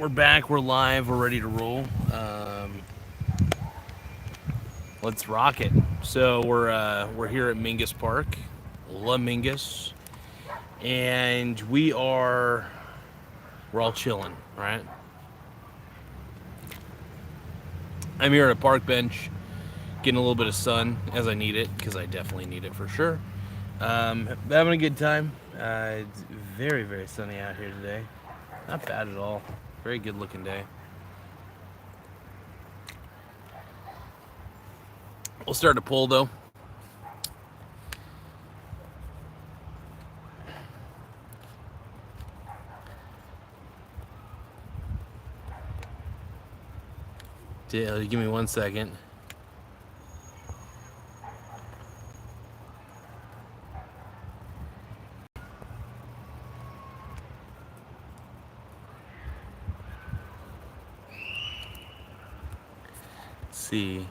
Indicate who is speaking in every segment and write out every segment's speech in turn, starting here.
Speaker 1: We're back. We're live. We're ready to roll. Let's rock it. So we're here at Mingus Park, La Mingus, and we're all chilling, right? I'm here at a park bench, getting a little bit of sun as I need it, because I definitely need it for sure. Having a good time. It's very, very sunny out here today. Not bad at all. Very good looking day. We'll start a poll though. Give me 1 second. Let's see.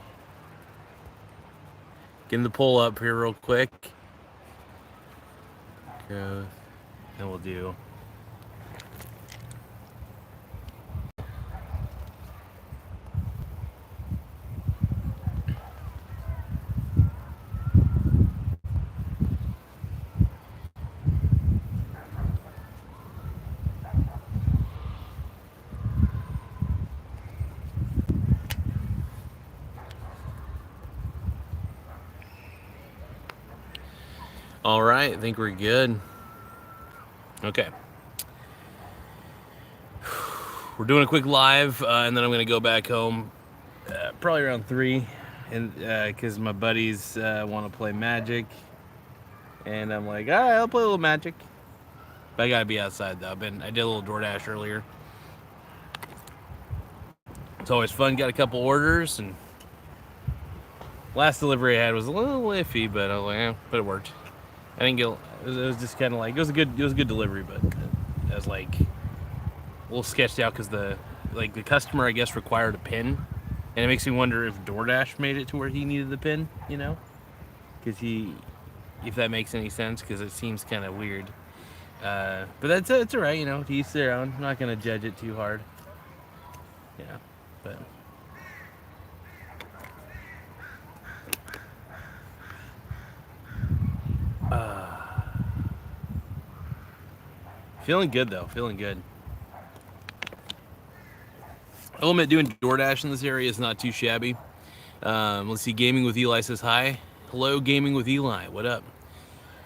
Speaker 1: Getting the poll up here real quick. Growth. And we'll do. All right, I think we're good. Okay. We're doing a quick live, and then I'm going to go back home probably around 3, and because my buddies want to play Magic, and I'm like, all right, I'll play a little Magic. But I got to be outside, though. I did a little DoorDash earlier. It's always fun. Got a couple orders, and last delivery I had was a little iffy, but I was like, but it worked. I didn't get. It was just kind of like it was a good delivery, but I was like a little sketched out because the customer I guess required a PIN, and it makes me wonder if DoorDash made it to where he needed the PIN, because if that makes any sense, because it seems kind of weird. But it's all right, to each their own. I'm not gonna judge it too hard. Yeah, but. Feeling good though. Feeling good. I'll admit, doing DoorDash in this area is not too shabby. Let's see. Gaming with Eli says hi. Hello, Gaming with Eli. What up?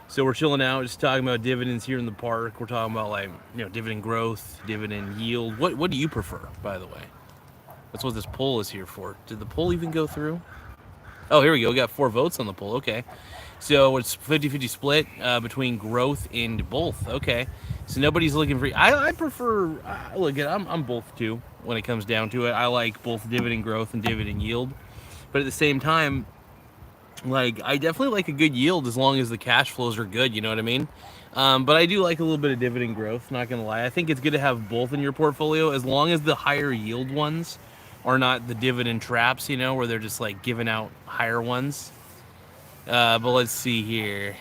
Speaker 1: So we're chilling out, just talking about dividends here in the park. We're talking about dividend growth, dividend yield. What do you prefer, by the way? That's what this poll is here for. Did the poll even go through? Oh, here we go. We got 4 votes on the poll. Okay. So it's 50-50 split between growth and both. Okay. So nobody's looking for. I prefer. Look, I'm both too. When it comes down to it, I like both dividend growth and dividend yield. But at the same time, I definitely like a good yield as long as the cash flows are good. You know what I mean? But I do like a little bit of dividend growth. Not gonna lie. I think it's good to have both in your portfolio as long as the higher yield ones are not the dividend traps. Where they're just giving out higher ones. But let's see here.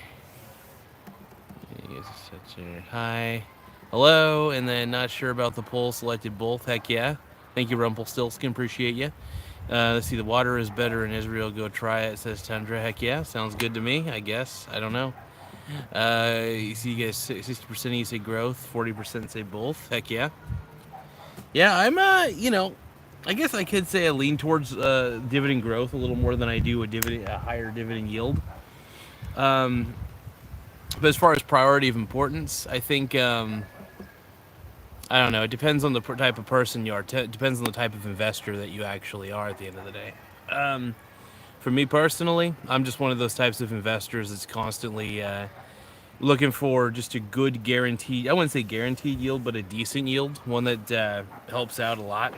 Speaker 1: Hi. Hello. And then not sure about the poll. Selected both. Heck yeah. Thank you, Rumpelstiltskin. Appreciate you. Let's see. The water is better in Israel. Go try it, says Tundra. Heck yeah. Sounds good to me, I guess. I don't know. You see, you guys, 60% of you say growth. 40% say both. Heck yeah. Yeah, I'm, I guess I could say I lean towards dividend growth a little more than I do a higher dividend yield. But as far as priority of importance, I think I don't know. It depends on the type of person you are. It depends on the type of investor that you actually are at the end of the day. For me personally, I'm just one of those types of investors that's constantly looking for just a good guaranteed. I wouldn't say guaranteed yield, but a decent yield, one that helps out a lot.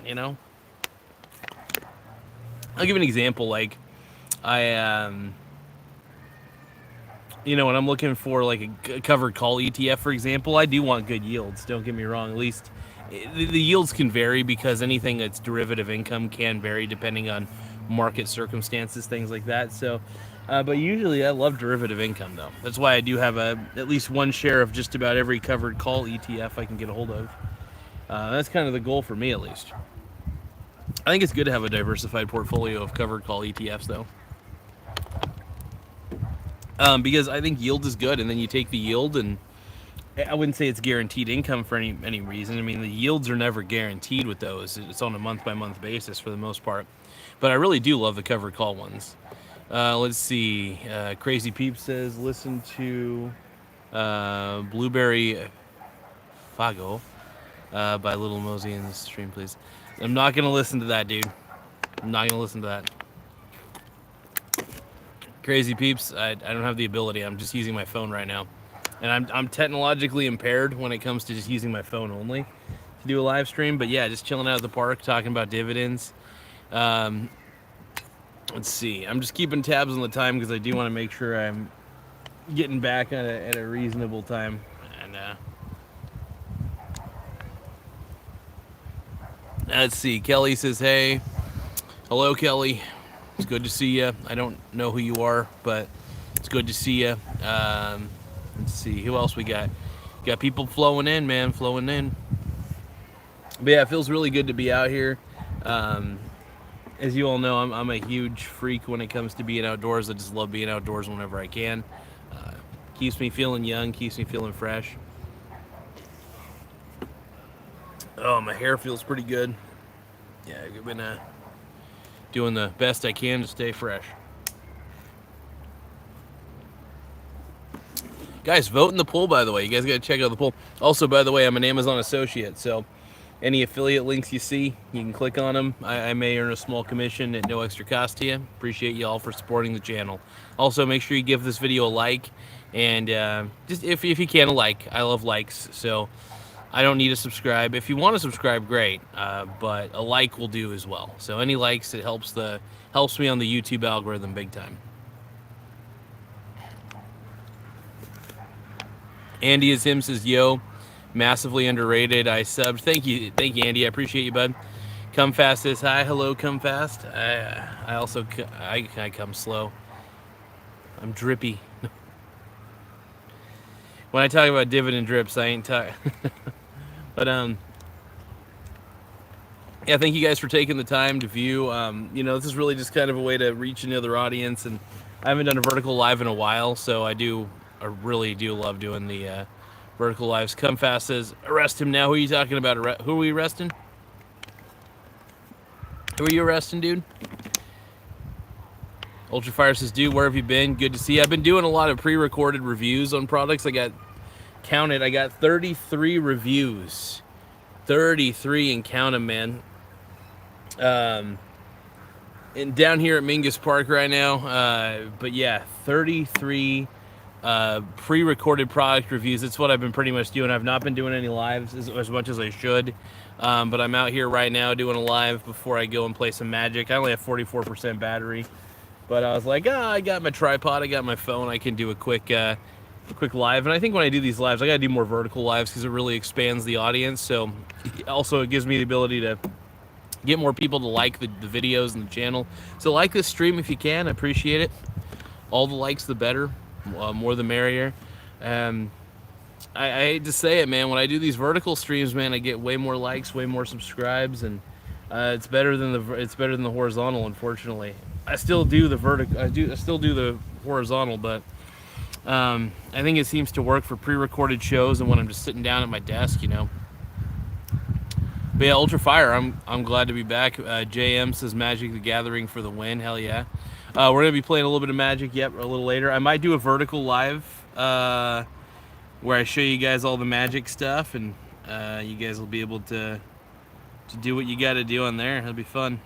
Speaker 1: I'll give an example. When I'm looking for a covered call ETF, for example, I do want good yields. Don't get me wrong. At least the yields can vary because anything that's derivative income can vary depending on market circumstances, things like that. So, but usually I love derivative income though. That's why I do have at least one share of just about every covered call ETF I can get a hold of. That's kind of the goal for me, at least. I think it's good to have a diversified portfolio of covered call ETFs, though. Because I think yield is good, and then you take the yield, and I wouldn't say it's guaranteed income for any reason. I mean, the yields are never guaranteed with those. It's on a month-by-month basis for the most part. But I really do love the covered call ones. Let's see. Crazy Peep says, listen to Blueberry Fago by Little Mosey in the stream, please. I'm not going to listen to that, dude. I'm not going to listen to that. Crazy Peeps, I don't have the ability. I'm just using my phone right now. And I'm technologically impaired when it comes to just using my phone only to do a live stream. But yeah, just chilling out at the park, talking about dividends. Let's see. I'm just keeping tabs on the time because I do want to make sure I'm getting back at a reasonable time. And let's see. Kelly says, hey. Hello, Kelly. It's good to see you. I don't know who you are, but it's good to see you. Let's see. Who else we got? Got people flowing in, man. Flowing in. But yeah, it feels really good to be out here. As you all know, I'm a huge freak when it comes to being outdoors. I just love being outdoors whenever I can. Keeps me feeling young, keeps me feeling fresh. Oh, my hair feels pretty good. Yeah, I've been doing the best I can to stay fresh. Guys, vote in the poll, by the way. You guys got to check out the poll. Also, by the way, I'm an Amazon associate, so any affiliate links you see, you can click on them. I may earn a small commission at no extra cost to you. Appreciate you all for supporting the channel. Also, make sure you give this video a like, and just if you can, a like. I love likes, so I don't need to subscribe. If you want to subscribe, great, but a like will do as well. So any likes, it helps me on the YouTube algorithm big time. Andy is him says, yo, massively underrated. I subbed. Thank you, Andy. I appreciate you, bud. Come Fast says hi. Hello, Come Fast. I also I come slow. I'm drippy. When I talk about dividend drips, I ain't talking. But yeah, thank you guys for taking the time to view. You know, this is really just kind of a way to reach another audience, and I haven't done a vertical live in a while, so I really do love doing the vertical lives. Come Fast says, arrest him now. Who are you talking about? Who are we arresting? Who are you arresting, dude? Ultrafire says, dude, where have you been? Good to see you. I've been doing a lot of pre-recorded reviews on products. I got 33 reviews. 33 and count them, man. And down here at Mingus Park right now. But yeah, 33 pre-recorded product reviews. That's what I've been pretty much doing. I've not been doing any lives as much as I should. But I'm out here right now doing a live before I go and play some Magic. I only have 44% battery. But I was like, I got my tripod, I got my phone, I can do a quick live. And I think when I do these lives, I gotta do more vertical lives because it really expands the audience. So also it gives me the ability to get more people to like the videos and the channel. So like this stream if you can, I appreciate it. All the likes the better, more the merrier. I hate to say it, man, when I do these vertical streams, man, I get way more likes, way more subscribes, and it's better than the horizontal, unfortunately. I still do the vertical. I still do the horizontal, but I think it seems to work for pre-recorded shows and when I'm just sitting down at my desk, you know. But yeah, Ultra Fire, I'm glad to be back. JM says Magic the Gathering for the win. Hell yeah. We're gonna be playing a little bit of Magic, a little later. I might do a vertical live where I show you guys all the Magic stuff, and you guys will be able to do what you got to do on there. It'll be fun.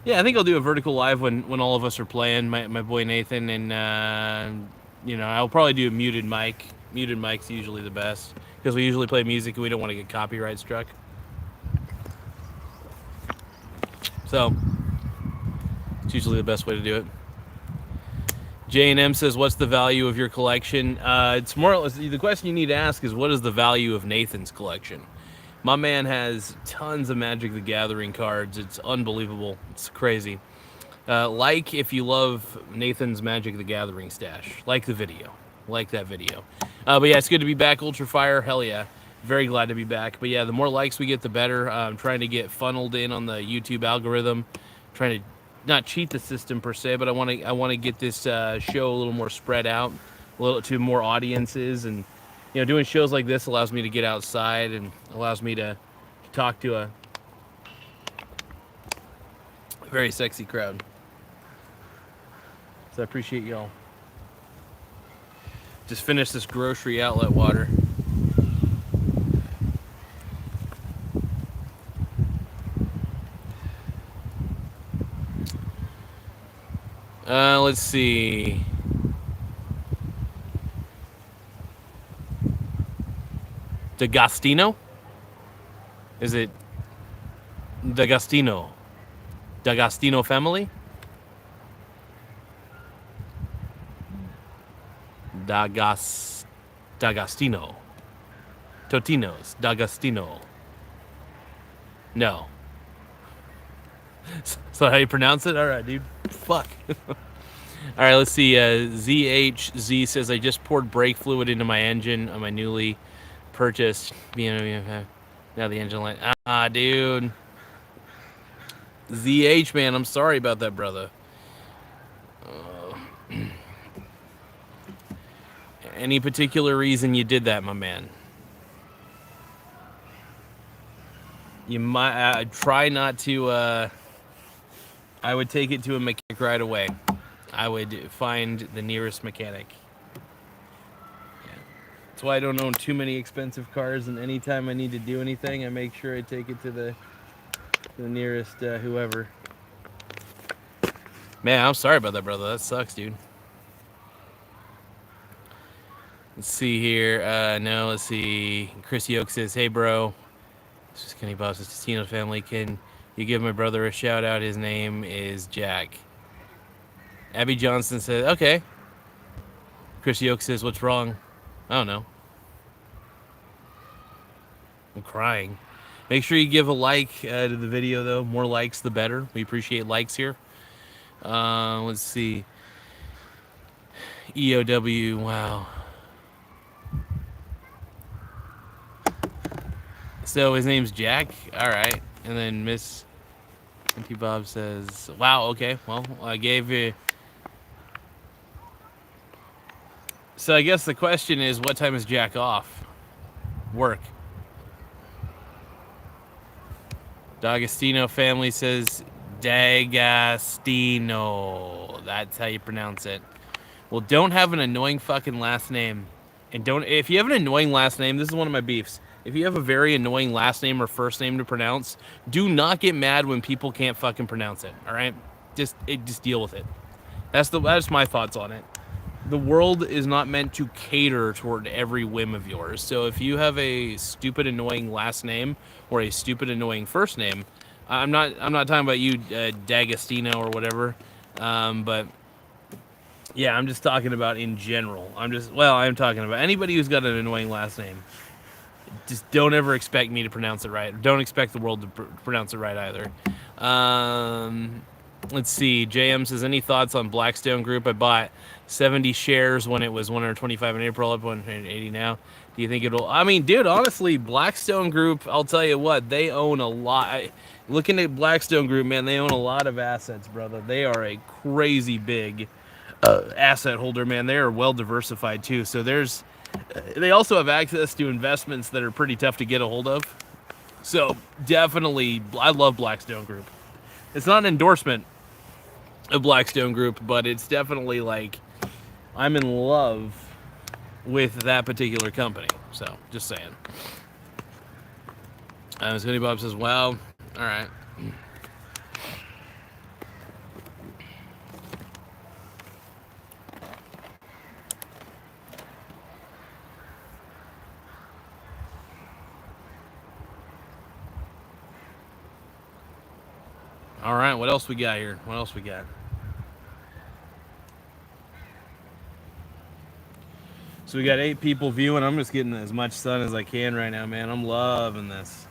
Speaker 1: Yeah, I think I'll do a vertical live when all of us are playing, my boy Nathan, and you know, I'll probably do a muted mic. Muted mic's usually the best because we usually play music and we don't want to get copyright struck. So it's usually the best way to do it. J&M says, what's the value of your collection? It's more or less, the question you need to ask is, what is the value of Nathan's collection? My man has tons of Magic the Gathering cards. It's unbelievable. It's crazy. Like if you love Nathan's Magic the Gathering stash. Like the video. Like that video. But yeah, it's good to be back, Ultra Fire. Hell yeah. Very glad to be back. But yeah, the more likes we get, the better. I'm trying to get funneled in on the YouTube algorithm. Trying to not cheat the system per se, but I want to get this show a little more spread out, a little to more audiences, and doing shows like this allows me to get outside and allows me to talk to a very sexy crowd. So I appreciate y'all. Just finished this grocery outlet water. Let's see. D'Agostino? Is it D'Agostino? D'Agostino family? D'Agostino. Totino's. D'Agostino. No. So how you pronounce it? All right, dude. Fuck. All right, let's see. ZHZ says, I just poured brake fluid into my engine on my newly purchased. Now the engine light. Ah, dude. ZH, man, I'm sorry about that, brother. Any particular reason you did that, my man? You might try not to. I would take it to a mechanic right away. I would find the nearest mechanic. Yeah. That's why I don't own too many expensive cars, and anytime I need to do anything, I make sure I take it to the nearest whoever. Man, I'm sorry about that, brother. That sucks, dude. Let's see here. No, let's see. Chris Yoke says, hey, bro. This is Kenny Bob's Tino family. Can you give my brother a shout out? His name is Jack. Abby Johnson says, okay. Chris Yoke says, what's wrong? I don't know. I'm crying. Make sure you give a like to the video, though. More likes, the better. We appreciate likes here. Let's see. EOW, wow. So his name's Jack? All right. And then Miss Auntie Bob says, wow, okay. Well, I gave you... So I guess the question is, what time is Jack off? Work. D'Agostino family says, D'Agostino. That's how you pronounce it. Well, don't have an annoying fucking last name. And don't... If you have an annoying last name, this is one of my beefs. If you have a very annoying last name or first name to pronounce, do not get mad when people can't fucking pronounce it. All right, just deal with it. That's my thoughts on it. The world is not meant to cater toward every whim of yours. So if you have a stupid annoying last name or a stupid annoying first name, I'm not talking about you, D'Agostino or whatever, but yeah, I'm just talking about in general. I'm talking about anybody who's got an annoying last name. Just don't ever expect me to pronounce it right. Don't expect the world to pronounce it right either. Let's see. JM says, any thoughts on Blackstone Group? I bought 70 shares when it was 125 in April, up 180 now. Do you think it'll... I mean, dude, honestly, Blackstone Group, I'll tell you what, they own a lot. Looking at Blackstone Group, man, they own a lot of assets, brother. They are a crazy big asset holder, man. They are well diversified, too. So there's... They also have access to investments that are pretty tough to get a hold of. So definitely, I love Blackstone Group. It's not an endorsement of Blackstone Group, but it's definitely like I'm in love with that particular company. So just saying. Skinny Bob says, wow, all right. All right, what else we got here? What else we got? So we got 8 people viewing. I'm just getting as much sun as I can right now, man. I'm loving this.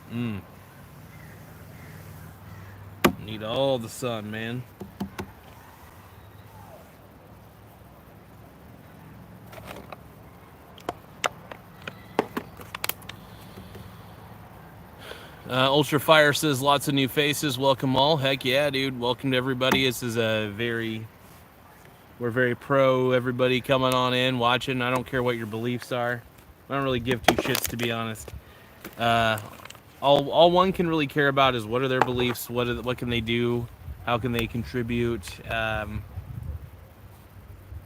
Speaker 1: Need all the sun, man. Ultra Fire says lots of new faces. Welcome all. Heck yeah, dude. Welcome to everybody. This is we're very pro everybody coming on in, watching. I don't care what your beliefs are. I don't really give two shits, to be honest. All one can really care about is what are their beliefs, what can they do, how can they contribute, how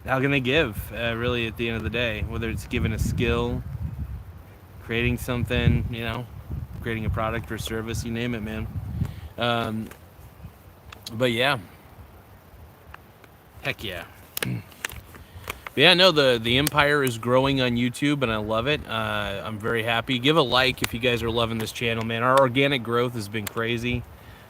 Speaker 1: can they give, really, at the end of the day, whether it's giving a skill, creating something, creating a product or service, you name it, man. But yeah. Heck yeah. But yeah, no, the empire is growing on YouTube, and I love it. I'm very happy. Give a like if you guys are loving this channel, man. Our organic growth has been crazy.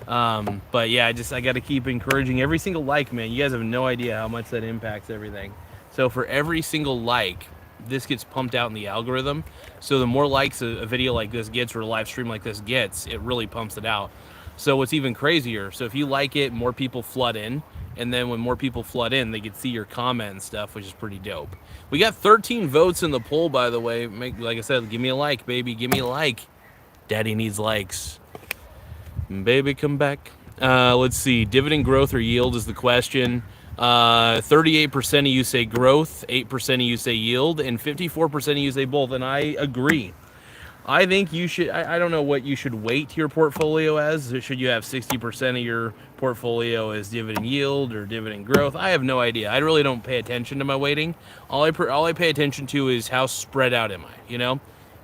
Speaker 1: But yeah, I got to keep encouraging every single like, man. You guys have no idea how much that impacts everything. So for every single like, this gets pumped out in the algorithm. So the more likes a video like this gets, or a live stream like this gets, it really pumps it out. So what's even crazier, so if you like it, more people flood in. And then when more people flood in, they can see your comment and stuff, which is pretty dope. We got 13 votes in the poll, by the way. Like I said, give me a like, baby. Give me a like. Daddy needs likes. Baby, come back. Let's see. Dividend growth or yield is the question. 38% of you say growth, 8% of you say yield, and 54% of you say both. And I agree. I think you should, I don't know what you should weight your portfolio as. Should you have 60% of your portfolio as dividend yield or dividend growth? I have no idea. I really don't pay attention to my weighting. All I pay attention to is how spread out am I,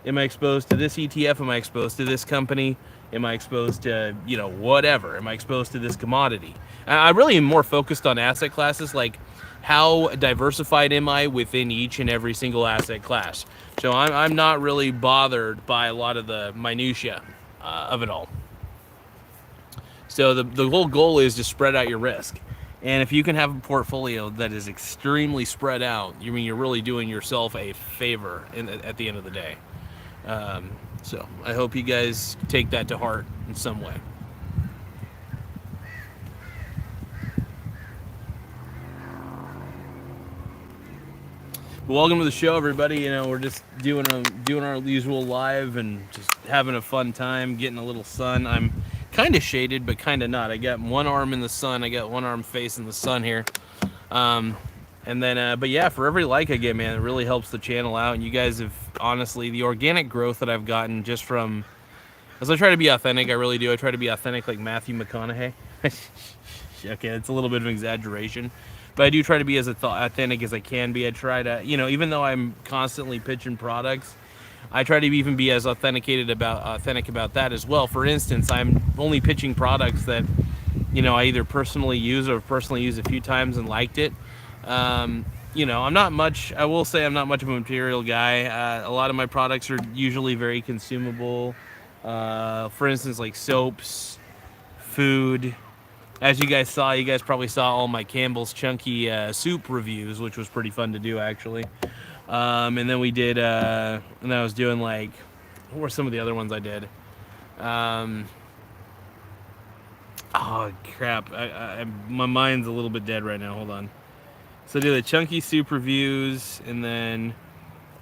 Speaker 1: Am I exposed to this ETF? Am I exposed to this company? Am I exposed to, whatever? Am I exposed to this commodity? I really am more focused on asset classes, like how diversified am I within each and every single asset class. So I'm not really bothered by a lot of the minutia of it all. So the whole goal is to spread out your risk. And if you can have a portfolio that is extremely spread out, you're really doing yourself a favor at the end of the day. So I hope you guys take that to heart in some way. Welcome to the show, everybody. We're just doing our usual live and just having a fun time, getting a little sun. I'm kind of shaded, but kind of not. I got one arm in the sun. I got one arm facing the sun here. And then, but yeah, for every like I get, man, it really helps the channel out. And you guys have, honestly, the organic growth that I've gotten just from, as I try to be authentic, I really do. I try to be authentic like Matthew McConaughey. Okay, it's a little bit of an exaggeration. But I do try to be as authentic as I can be. I try to, even though I'm constantly pitching products, I try to even be as authentic about that as well. For instance, I'm only pitching products that, I either personally use or personally used a few times and liked it. I'm not much, I will say I'm not much of a material guy. A lot of my products are usually very consumable. For instance, like soaps, food. As you guys probably saw all my Campbell's Chunky soup reviews, which was pretty fun to do, actually. And then we did, and I was doing what were some of the other ones I did? Oh, crap. My mind's a little bit dead right now. Hold on. So I did the Chunky soup reviews, and then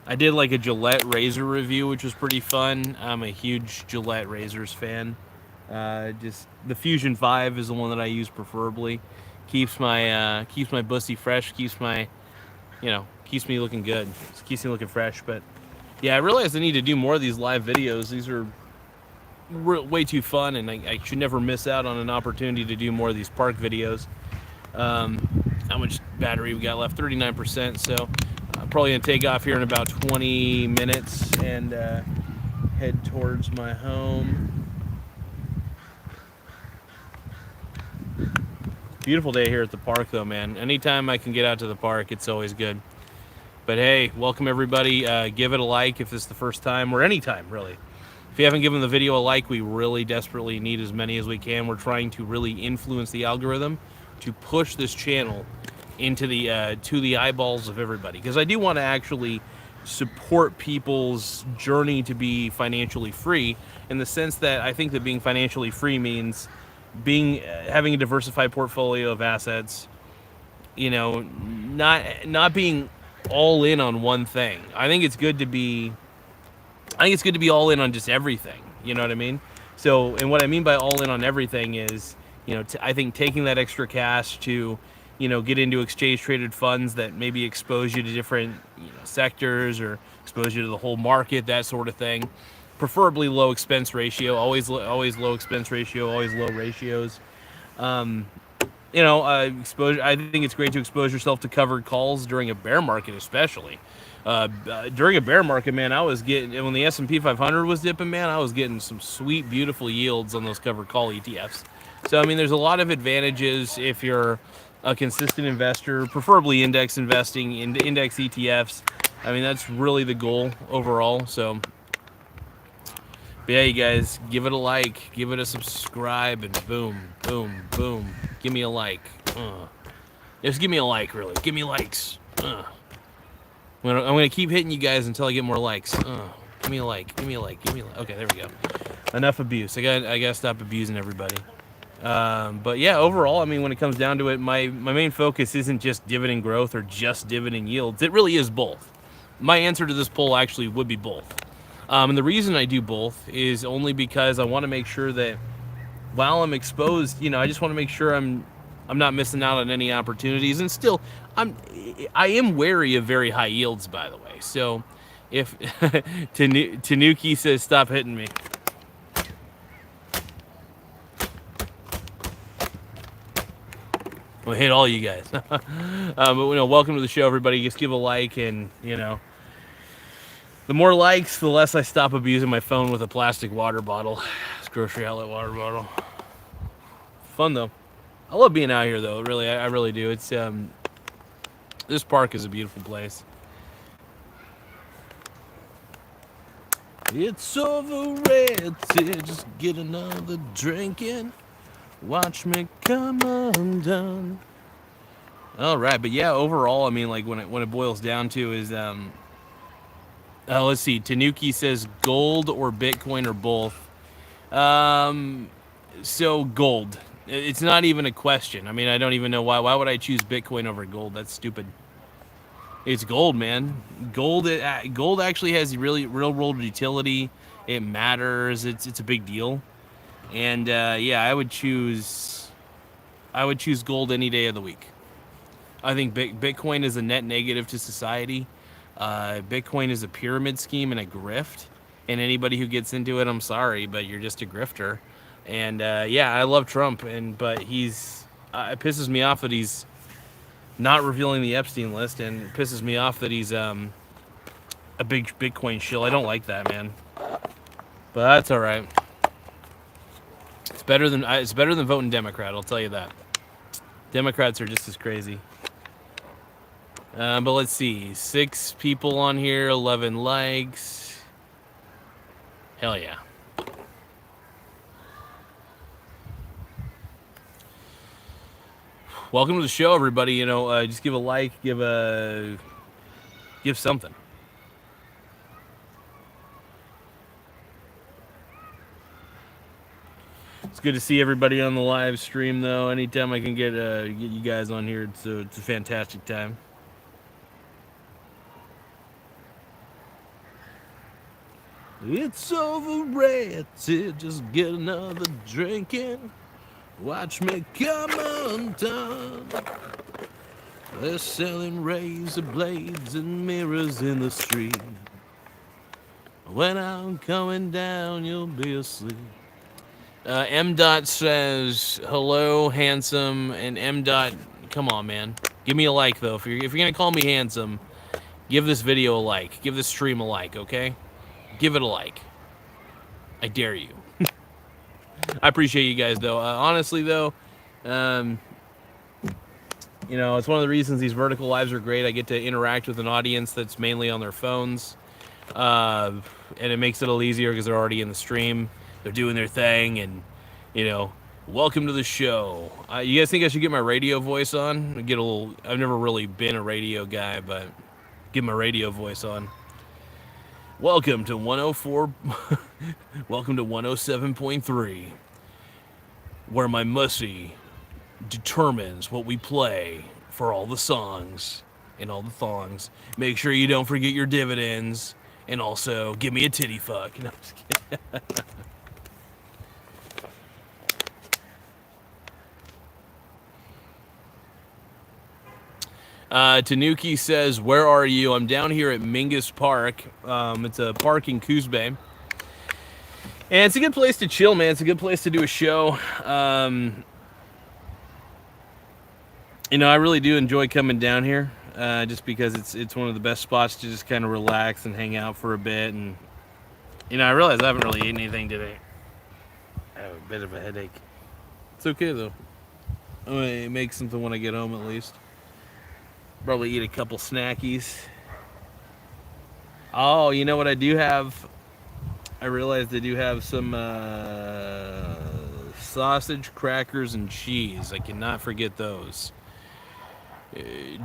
Speaker 1: I did a Gillette razor review, which was pretty fun. I'm a huge Gillette razors fan. Just the Fusion 5 is the one that I use preferably. Keeps my bussy fresh, keeps me looking good. Just keeps me looking fresh. But yeah, I realized I need to do more of these live videos. These are way too fun, and I should never miss out on an opportunity to do more of these park videos. How much battery we got left? 39%. So I'm probably gonna take off here in about 20 minutes and head towards my home. Beautiful day here at the park, though, man. Anytime I can get out to the park, it's always good. But hey, welcome everybody. Give it a like if this is the first time, or any time, really. If you haven't given the video a like, we really desperately need as many as we can. We're trying to really influence the algorithm to push this channel into to the eyeballs of everybody. Because I do want to actually support people's journey to be financially free, in the sense that I think that being financially free means having a diversified portfolio of assets, not being all in on one thing. I think it's good to be all in on just everything. You know what I mean? So, and what I mean by all in on everything is, I think taking that extra cash to, get into exchange traded funds that maybe expose you to different sectors or expose you to the whole market, that sort of thing. Preferably low expense ratio, always low expense ratio, always low ratios. Exposure. I think it's great to expose yourself to covered calls during a bear market, especially. During a bear market, man, I was getting, when the S&P 500 was dipping, man, I was getting some sweet, beautiful yields on those covered call ETFs. So, I mean, there's a lot of advantages if you're a consistent investor, preferably index investing in index ETFs. I mean, that's really the goal overall. So, but yeah, you guys, give it a like, give it a subscribe, and boom, boom, boom. Give me a like. Just give me a like, really. Give me likes. I'm gonna keep hitting you guys until I get more likes. Give me a like. Give me a like. Give me a like. Okay, there we go. Enough abuse. I gotta stop abusing everybody. But yeah, overall, I mean, when it comes down to it, my main focus isn't just dividend growth or just dividend yields. It really is both. My answer to this poll actually would be both. And the reason I do both is only because I want to make sure that while I'm exposed, I just want to make sure I'm not missing out on any opportunities. And still, I am wary of very high yields, by the way. So if Tanuki says stop hitting me. I'll hit all you guys. But welcome to the show, everybody. Just give a like, and the more likes, the less I stop abusing my phone with a plastic water bottle. It's grocery outlet water bottle. Fun though. I love being out here though. Really, I really do. It's this park is a beautiful place. It's overrated. Just get another drink in. Watch me come undone. All right, but yeah, overall, I mean, like when it boils down to is let's see. Tanuki says gold or Bitcoin or both. So gold. It's not even a question. I mean, I don't even know why. Why would I choose Bitcoin over gold? That's stupid. It's gold, man. Gold actually has really real world utility. It matters. It's a big deal. And yeah, I would choose gold any day of the week. I think Bitcoin is a net negative to society. Bitcoin is a pyramid scheme and a grift. And anybody who gets into it, I'm sorry, but you're just a grifter. And yeah, I love Trump, but he's it pisses me off that he's not revealing the Epstein list, and it pisses me off that he's a big Bitcoin shill. I don't like that, man. But that's all right. It's better than voting Democrat. I'll tell you that. Democrats are just as crazy. But let's see, 6 people on here, 11 likes. Hell yeah. Welcome to the show, everybody. Just give a like, give something. It's good to see everybody on the live stream, though. Anytime I can get you guys on here, it's a fantastic time. It's overrated. Just get another drink in. Watch me come undone. They're selling razor blades and mirrors in the street. When I'm coming down, you'll be asleep. M. Dot says, hello, handsome. And M. Dot, come on, man. Give me a like, though. If you're going to call me handsome, give this video a like. Give this stream a like, okay? Give it a like. I dare you. I appreciate you guys, though. Honestly, though, it's one of the reasons these vertical lives are great. I get to interact with an audience that's mainly on their phones, and it makes it a little easier because they're already in the stream. They're doing their thing, and, welcome to the show. You guys think I should get my radio voice on? I've never really been a radio guy, but get my radio voice on. Welcome to 104, welcome to 107.3, where my mussy determines what we play for all the songs and all the thongs. Make sure you don't forget your dividends, and also give me a titty fuck. No, I'm just kidding. Tanuki says, where are you? I'm down here at Mingus Park. It's a park in Coos Bay. And it's a good place to chill, man. It's a good place to do a show. I really do enjoy coming down here, just because it's one of the best spots to just kind of relax and hang out for a bit. And, I realize I haven't really eaten anything today. I have a bit of a headache. It's okay, though. I'm going to make something when I get home, at least. Probably eat a couple snackies. Oh, you know what I do have? I realized I do have some sausage, crackers, and cheese. I cannot forget those.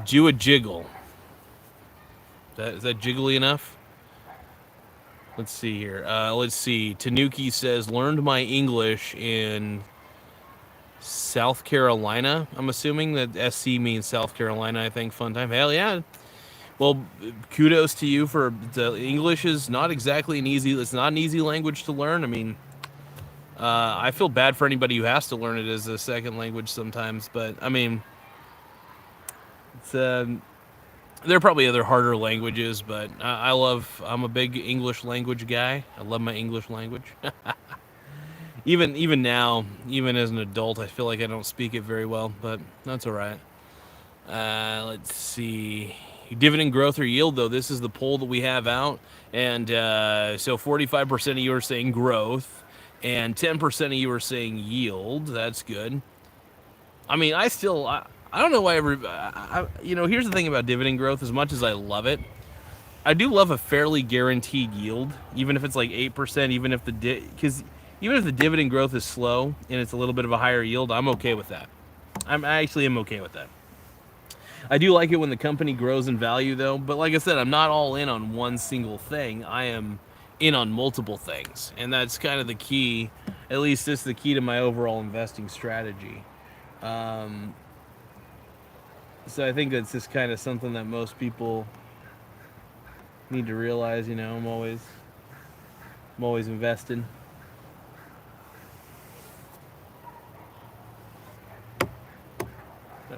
Speaker 1: Do a jiggle. Is that jiggly enough? Let's see here. Let's see. Tanuki says, learned my English in South Carolina. I'm assuming that SC means South Carolina, I think. Fun time. Hell yeah. Well, kudos to you for the English is not exactly it's not an easy language to learn. I mean, I feel bad for anybody who has to learn it as a second language sometimes, but I mean, there are probably other harder languages, but I'm a big English language guy. I love my English language. Even now, even as an adult, I feel like I don't speak it very well, but that's all right. Let's see. Dividend growth or yield, though. This is the poll that we have out. And so 45% of you are saying growth, and 10% of you are saying yield. That's good. I mean, I don't know why here's the thing about dividend growth. As much as I love it, I do love a fairly guaranteed yield, even if it's like 8%, even if the dividend growth is slow and it's a little bit of a higher yield, I'm okay with that. I actually am okay with that. I do like it when the company grows in value, though. But like I said, I'm not all in on one single thing. I am in on multiple things. And that's kind of the key. At least this is the key to my overall investing strategy. So I think that's just kind of something that most people need to realize. I'm always investing.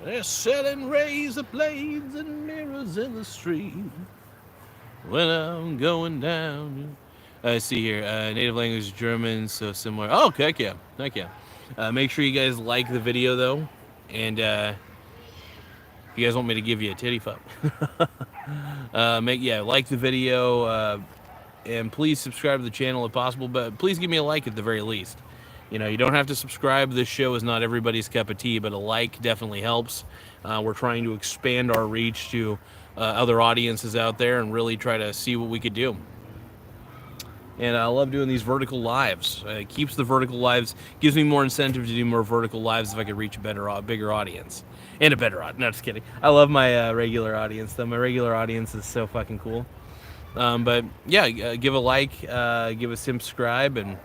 Speaker 1: They're selling razor blades and mirrors in the street when I'm going down. I see here, native language is German, so similar. Oh, heck yeah. Make sure you guys like the video, though. And if you guys want me to give you a titty fuck, like the video, and please subscribe to the channel if possible, but please give me a like at the very least. You don't have to subscribe. This show is not everybody's cup of tea, but a like definitely helps. We're trying to expand our reach to other audiences out there and really try to see what we could do. And I love doing these vertical lives. It keeps the vertical lives, gives me more incentive to do more vertical lives if I could reach a bigger audience. And a better audience. No, just kidding. I love my regular audience, though. My regular audience is so fucking cool. But yeah, give a like, give a subscribe, and,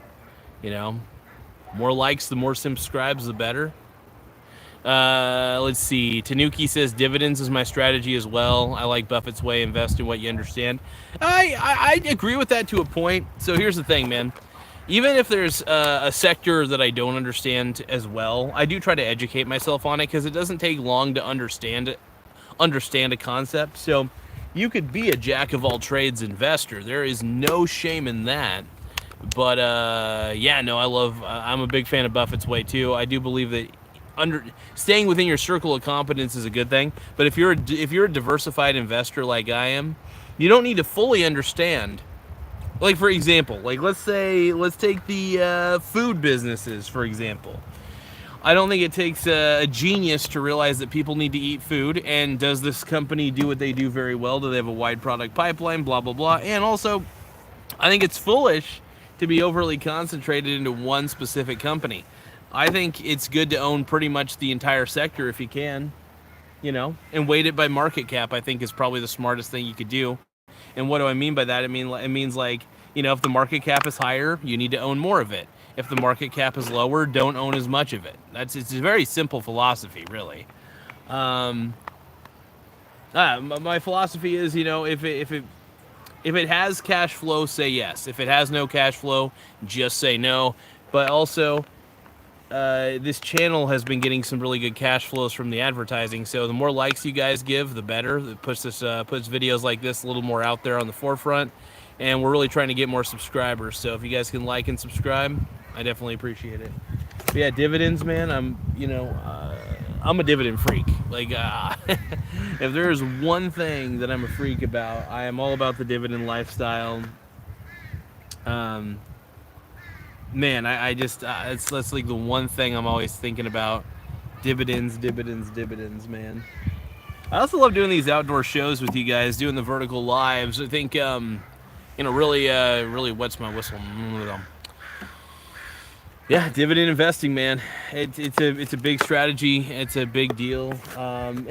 Speaker 1: more likes, the more subscribes, the better. Let's see. Tanuki says dividends is my strategy as well. I like Buffett's way. Invest in what you understand. I agree with that to a point. So here's the thing, man. Even if there's a sector that I don't understand as well, I do try to educate myself on it because it doesn't take long to understand a concept. So you could be a jack of all trades investor. There is no shame in that. But I'm a big fan of Buffett's way too. I do believe that staying within your circle of competence is a good thing. But if you're a diversified investor like I am, you don't need to fully understand. Like, for example, let's take the food businesses, for example. I don't think it takes a genius to realize that people need to eat food. And does this company do what they do very well? Do they have a wide product pipeline? Blah, blah, blah. And also, I think it's foolish to be overly concentrated into one specific company. I think it's good to own pretty much the entire sector if you can, and weight it by market cap. I think is probably the smartest thing you could do. And what do I mean by that? It means if the market cap is higher, you need to own more of it. If the market cap is lower, don't own as much of it. It's a very simple philosophy, really. My philosophy is, if it has cash flow, say yes. If it has no cash flow, just say no. But also, this channel has been getting some really good cash flows from the advertising. So the more likes you guys give, the better. It puts videos like this a little more out there on the forefront, and we're really trying to get more subscribers. So if you guys can like and subscribe, I definitely appreciate it. But yeah, dividends, man. I'm a dividend freak. Like, if there is one thing that I'm a freak about, I am all about the dividend lifestyle. Man, I just that's like the one thing I'm always thinking about. Dividends, man. I also love doing these outdoor shows with you guys, doing the vertical lives. I think really wets my whistle. Yeah, dividend investing, man. It's a big strategy. It's a big deal. And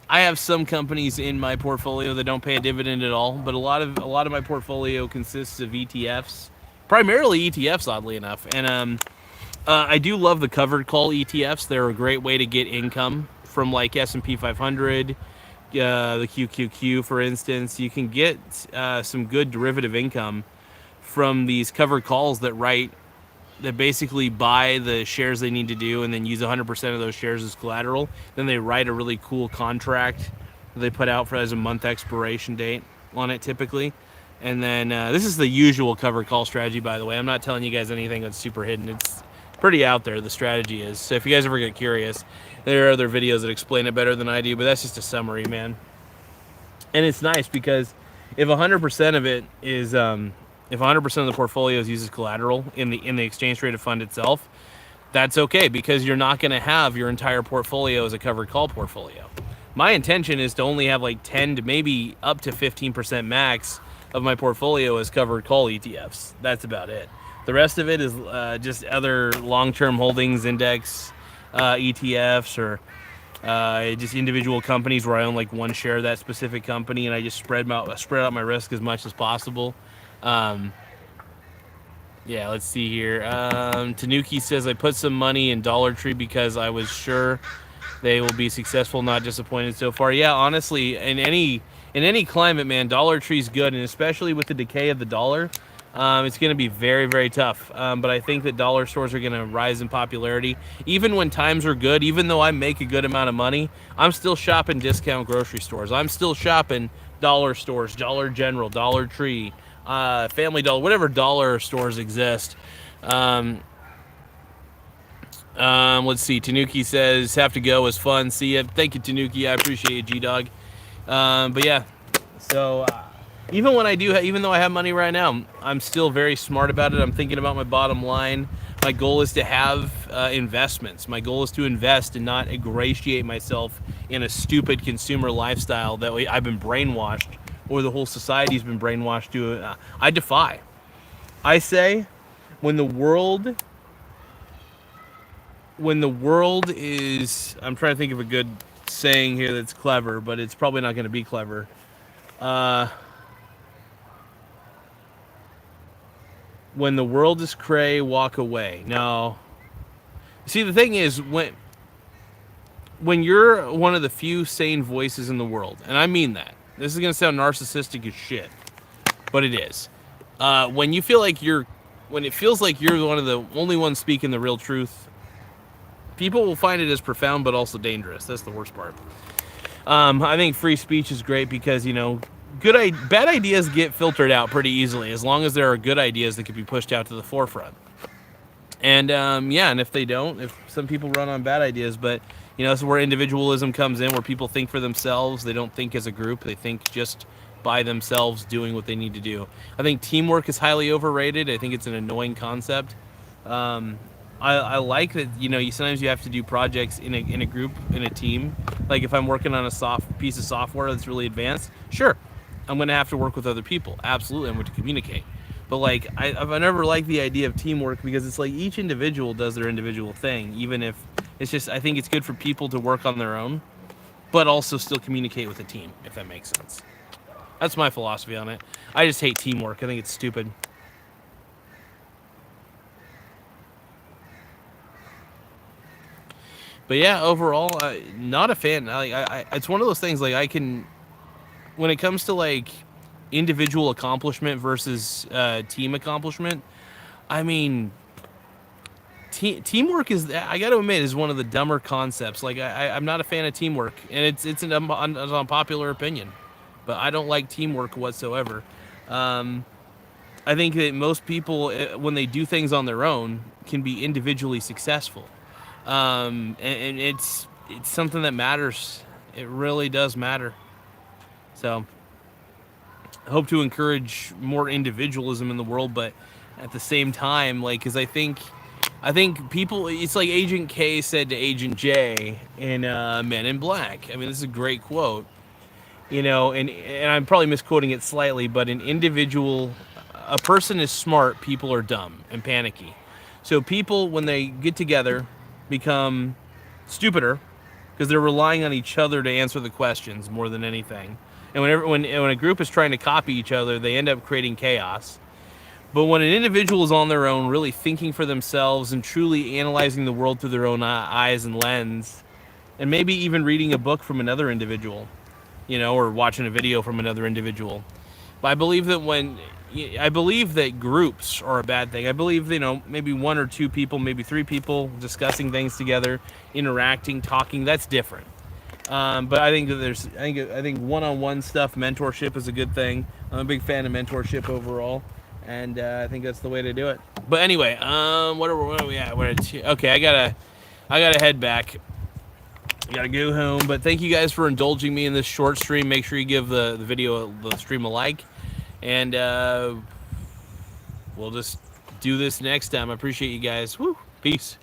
Speaker 1: I have some companies in my portfolio that don't pay a dividend at all, but a lot of my portfolio consists of ETFs, primarily ETFs, oddly enough. And I do love the covered call ETFs. They're a great way to get income from like S&P 500, the QQQ, for instance. You can get some good derivative income from these covered calls that basically buy the shares they need to do and then use 100% of those shares as collateral. Then they write a really cool contract that they put out for as a month expiration date on it typically. And then this is the usual covered call strategy, by the way. I'm not telling you guys anything that's super hidden. It's pretty out there, the strategy is. So if you guys ever get curious, there are other videos that explain it better than I do, but that's just a summary, man. And it's nice because if 100% of it is... if 100% of the portfolio uses collateral in the exchange traded fund itself, that's okay because you're not going to have your entire portfolio as a covered call portfolio. My intention is to only have like 10 to maybe up to 15% max of my portfolio as covered call ETFs. That's about it. The rest of it is just other long-term holdings, index ETFs, or just individual companies where I own like one share of that specific company, and I just spread out my risk as much as possible. Yeah, let's see here. Tanuki says, I put some money in Dollar Tree because I was sure they will be successful, not disappointed so far. Yeah, honestly, in any climate, man, Dollar Tree's good, and especially with the decay of the dollar, it's going to be very, very tough. But I think that dollar stores are going to rise in popularity. Even when times are good, even though I make a good amount of money, I'm still shopping discount grocery stores. I'm still shopping dollar stores, Dollar General, Dollar Tree, Family Dollar, whatever dollar stores exist. Let's see. Tanuki says, have to go, was fun. See ya. Thank you, Tanuki. I appreciate you, G-Dog. But yeah, so even though I have money right now, I'm still very smart about it. I'm thinking about my bottom line. My goal is to have investments. My goal is to invest and not ingratiate myself in a stupid consumer lifestyle that I've been brainwashed, or the whole society's been brainwashed to. I defy. I say, when the world is, I'm trying to think of a good saying here that's clever, but it's probably not going to be clever. When the world is cray, walk away. No. See, the thing is, when you're one of the few sane voices in the world, and I mean that. This is going to sound narcissistic as shit, but it is. When it feels like you're one of the only ones speaking the real truth, people will find it as profound but also dangerous. That's the worst part. I think free speech is great because, bad ideas get filtered out pretty easily as long as there are good ideas that can be pushed out to the forefront. And and if they don't, if some people run on bad ideas, but this is where individualism comes in, where people think for themselves. They don't think as a group. They think just by themselves doing what they need to do. I think teamwork is highly overrated. I think it's an annoying concept. I like that, sometimes you have to do projects in a group, in a team. Like if I'm working on a piece of software that's really advanced, sure, I'm going to have to work with other people. Absolutely, I'm going to communicate. But like, I've never liked the idea of teamwork because it's like each individual does their individual thing, even if it's just, I think it's good for people to work on their own, but also still communicate with a team, if that makes sense. That's my philosophy on it. I just hate teamwork. I think it's stupid. But yeah, overall, not a fan. It's one of those things, like, when it comes to like individual accomplishment versus team accomplishment, I mean, teamwork is, I got to admit, is one of the dumber concepts. Like I'm not a fan of teamwork, and it's an unpopular opinion, but I don't like teamwork whatsoever. I think that most people, when they do things on their own, can be individually successful, and it's something that matters. It really does matter. So I hope to encourage more individualism in the world, but at the same time, like, because I think people, it's like Agent K said to Agent J in Men in Black. I mean, this is a great quote, you know, and I'm probably misquoting it slightly, but a person is smart, people are dumb and panicky. So people, when they get together, become stupider because they're relying on each other to answer the questions more than anything. And when a group is trying to copy each other, they end up creating chaos. But when an individual is on their own, really thinking for themselves and truly analyzing the world through their own eyes and lens, and maybe even reading a book from another individual, you know, or watching a video from another individual. But I believe that groups are a bad thing. I believe, you know, maybe one or two people, maybe three people discussing things together, interacting, talking, that's different. But I think that I think one-on-one stuff, mentorship is a good thing. I'm a big fan of mentorship overall, and I think that's the way to do it. But anyway, what are we at? Okay, I gotta head back. I gotta go home. But thank you guys for indulging me in this short stream. Make sure you give the stream a like, and we'll just do this next time. I appreciate you guys. Woo, peace.